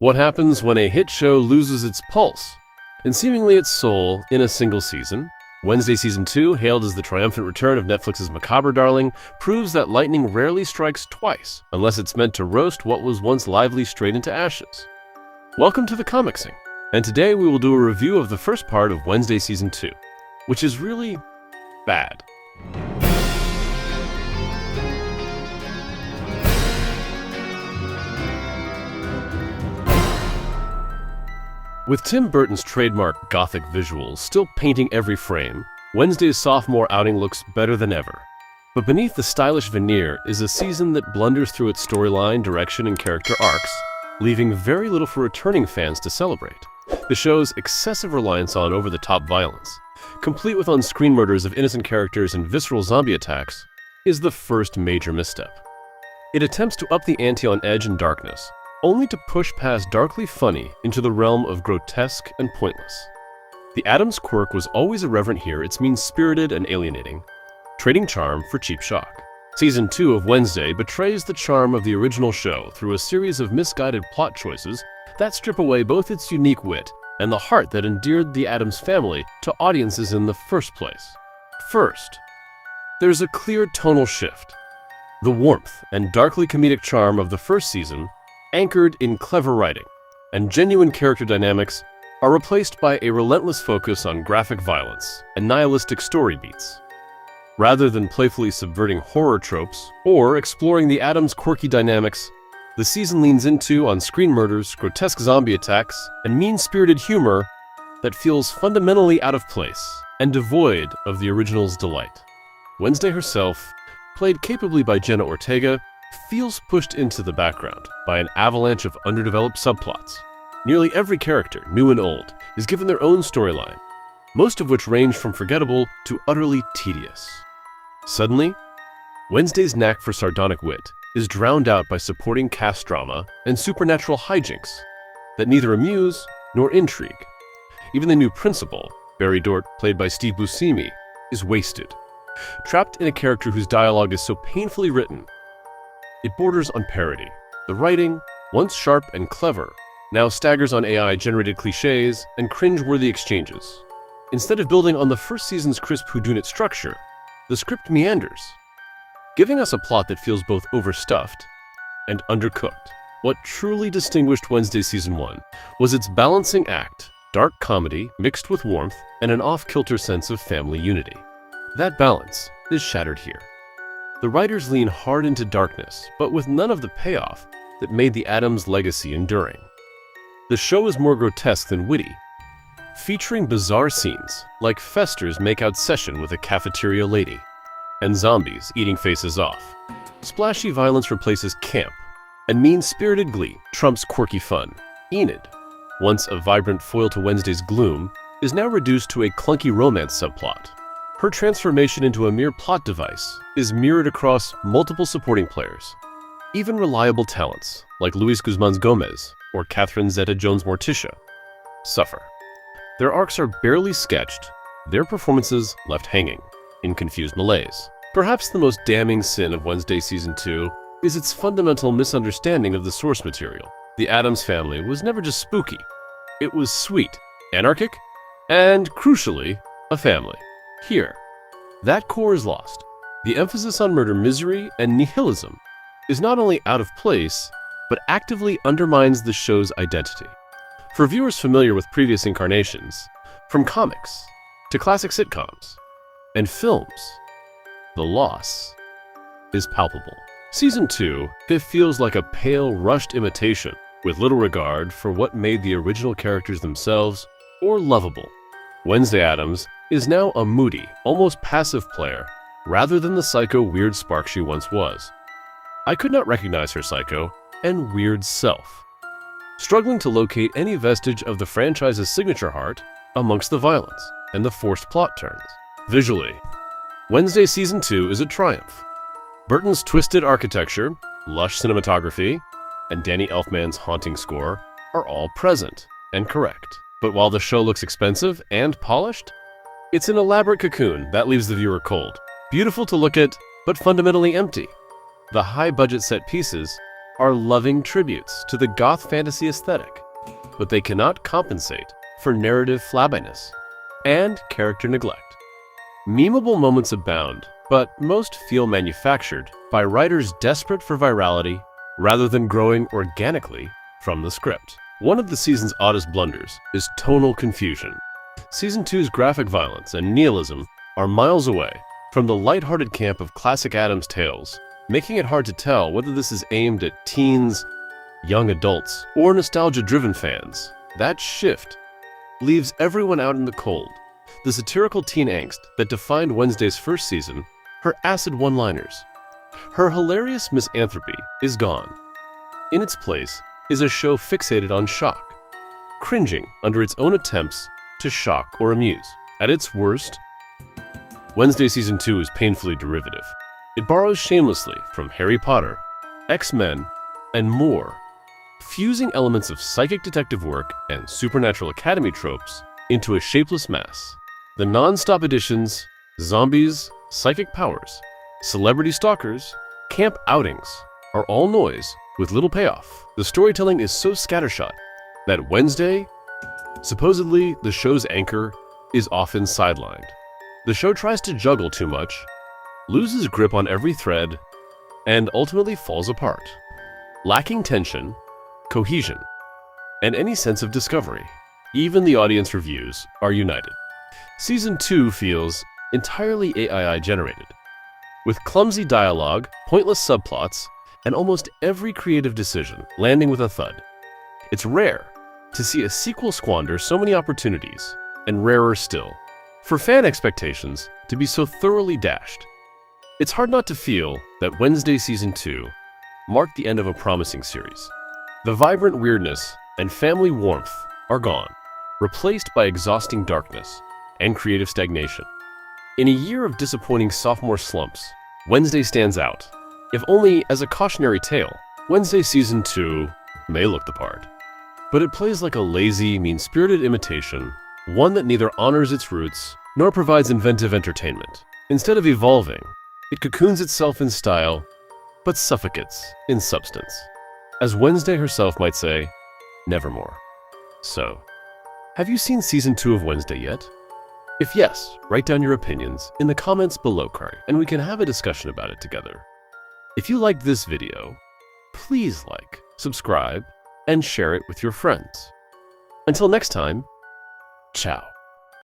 What happens when a hit show loses its pulse and seemingly its soul in a single season? Wednesday Season 2, hailed as the triumphant return of Netflix's macabre darling, proves that lightning rarely strikes twice unless it's meant to roast what was once lively straight into ashes. Welcome to the Comicsing, and today we will do a review of the first part of Wednesday Season 2, which is really bad. With Tim Burton's trademark gothic visuals still painting every frame, Wednesday's sophomore outing looks better than ever. But beneath the stylish veneer is a season that blunders through its storyline, direction, and character arcs, leaving very little for returning fans to celebrate. The show's excessive reliance on over-the-top violence, complete with on-screen murders of innocent characters and visceral zombie attacks, is the first major misstep. It attempts to up the ante on edge and darkness, only to push past darkly funny into the realm of grotesque and pointless. The Addams quirk was always irreverent here, it's mean-spirited and alienating, trading charm for cheap shock. Season 2 of Wednesday betrays the charm of the original show through a series of misguided plot choices that strip away both its unique wit and the heart that endeared the Addams family to audiences in the first place. First, there's a clear tonal shift. The warmth and darkly comedic charm of the first season, anchored in clever writing and genuine character dynamics, are replaced by a relentless focus on graphic violence and nihilistic story beats. Rather than playfully subverting horror tropes or exploring the Addams' quirky dynamics, the season leans into on-screen murders, grotesque zombie attacks, and mean-spirited humor that feels fundamentally out of place and devoid of the original's delight. Wednesday herself, played capably by Jenna Ortega, feels pushed into the background by an avalanche of underdeveloped subplots. Nearly every character, new and old, is given their own storyline, most of which range from forgettable to utterly tedious. Suddenly, Wednesday's knack for sardonic wit is drowned out by supporting cast drama and supernatural hijinks that neither amuse nor intrigue. Even the new principal, Barry Dort, played by Steve Buscemi, is wasted, trapped in a character whose dialogue is so painfully written it borders on parody. The writing, once sharp and clever, now staggers on AI-generated cliches and cringe-worthy exchanges. Instead of building on the first season's crisp whodunit structure, the script meanders, giving us a plot that feels both overstuffed and undercooked. What truly distinguished Wednesday Season 1 was its balancing act, dark comedy mixed with warmth and an off-kilter sense of family unity. That balance is shattered here. The writers lean hard into darkness, but with none of the payoff that made the Addams legacy enduring. The show is more grotesque than witty, featuring bizarre scenes like Fester's makeout session with a cafeteria lady, and zombies eating faces off. Splashy violence replaces camp, and mean-spirited glee trumps quirky fun. Enid, once a vibrant foil to Wednesday's gloom, is now reduced to a clunky romance subplot. Her transformation into a mere plot device is mirrored across multiple supporting players. Even reliable talents, like Luis Guzman-Gomez or Catherine Zeta-Jones-Morticia, suffer. Their arcs are barely sketched, their performances left hanging, in confused malaise. Perhaps the most damning sin of Wednesday Season 2 is its fundamental misunderstanding of the source material. The Addams family was never just spooky. It was sweet, anarchic, and, crucially, a family. Here, that core is lost. The emphasis on murder, misery, and nihilism is not only out of place, but actively undermines the show's identity. For viewers familiar with previous incarnations, from comics to classic sitcoms and films, the loss is palpable. Season 2, it feels like a pale, rushed imitation with little regard for what made the original characters themselves or lovable. Wednesday Addams is now a moody, almost passive player, rather than the psycho weird spark she once was. I could not recognize her psycho and weird self, struggling to locate any vestige of the franchise's signature heart amongst the violence and the forced plot turns. Visually, Wednesday Season 2 is a triumph. Burton's twisted architecture, lush cinematography, and Danny Elfman's haunting score are all present and correct. But while the show looks expensive and polished, it's an elaborate cocoon that leaves the viewer cold. Beautiful to look at, but fundamentally empty. The high-budget set pieces are loving tributes to the goth fantasy aesthetic, but they cannot compensate for narrative flabbiness and character neglect. Memeable moments abound, but most feel manufactured by writers desperate for virality rather than growing organically from the script. One of the season's oddest blunders is tonal confusion. Season 2's graphic violence and nihilism are miles away from the lighthearted camp of classic Addams tales, making it hard to tell whether this is aimed at teens, young adults, or nostalgia-driven fans. That shift leaves everyone out in the cold. The satirical teen angst that defined Wednesday's first season, her acid one-liners, her hilarious misanthropy is gone. In its place is a show fixated on shock, cringing under its own attempts to shock or amuse. At its worst, Wednesday Season 2 is painfully derivative. It borrows shamelessly from Harry Potter, X-Men, and more, fusing elements of psychic detective work and supernatural academy tropes into a shapeless mass. The non-stop additions, zombies, psychic powers, celebrity stalkers, camp outings are all noise with little payoff. The storytelling is so scattershot that Wednesday, supposedly the show's anchor, is often sidelined. The show tries to juggle too much, loses grip on every thread, and ultimately falls apart, lacking tension, cohesion, and any sense of discovery. Even the audience reviews are united. Season 2 feels entirely AI-generated, with clumsy dialogue, pointless subplots, and almost every creative decision landing with a thud. It's rare to see a sequel squander so many opportunities, and rarer still, for fan expectations to be so thoroughly dashed. It's hard not to feel that Wednesday Season 2 marked the end of a promising series. The vibrant weirdness and family warmth are gone, replaced by exhausting darkness and creative stagnation. In a year of disappointing sophomore slumps, Wednesday stands out. If only as a cautionary tale, Wednesday Season 2 may look the part, but it plays like a lazy, mean-spirited imitation, one that neither honors its roots nor provides inventive entertainment. Instead of evolving, it cocoons itself in style, but suffocates in substance. As Wednesday herself might say, nevermore. So, have you seen Season 2 of Wednesday yet? If yes, write down your opinions in the comments below, Kari, and we can have a discussion about it together. If you liked this video, please like, subscribe, and share it with your friends. Until next time, ciao.